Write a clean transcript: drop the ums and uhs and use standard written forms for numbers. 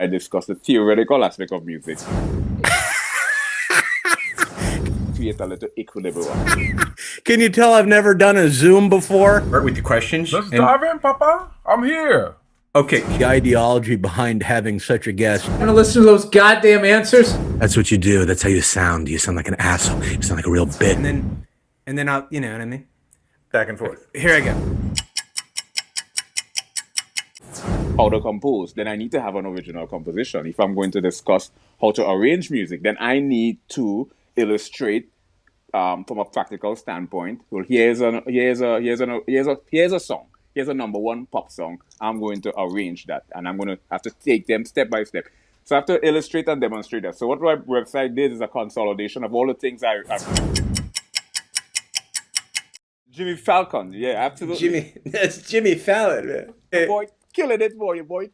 I discuss the theoretical aspect of music. Create a little equilibrium. Can you tell I've never done a Zoom before? Start with the questions. Let's dive in, Papa. I'm here. Okay. The ideology behind having such a guest. I'm gonna listen to those goddamn answers. That's what you do. That's how you sound. You sound like an asshole. You sound like a real bitch. And then I'll, you know what I mean? Back and forth. Here I go. How to compose, then I need to have an original composition. If I'm going to discuss how to arrange music, then I need to illustrate from a practical standpoint. Well, here's a song. Here's a number one pop song. I'm going to arrange that, and I'm going to have to take them step by step. So I have to illustrate and demonstrate that. So what my website did is a consolidation of all the things I Jimmy Falcon, yeah, absolutely. That's Jimmy Fallon, man. Boy, killing it, boy.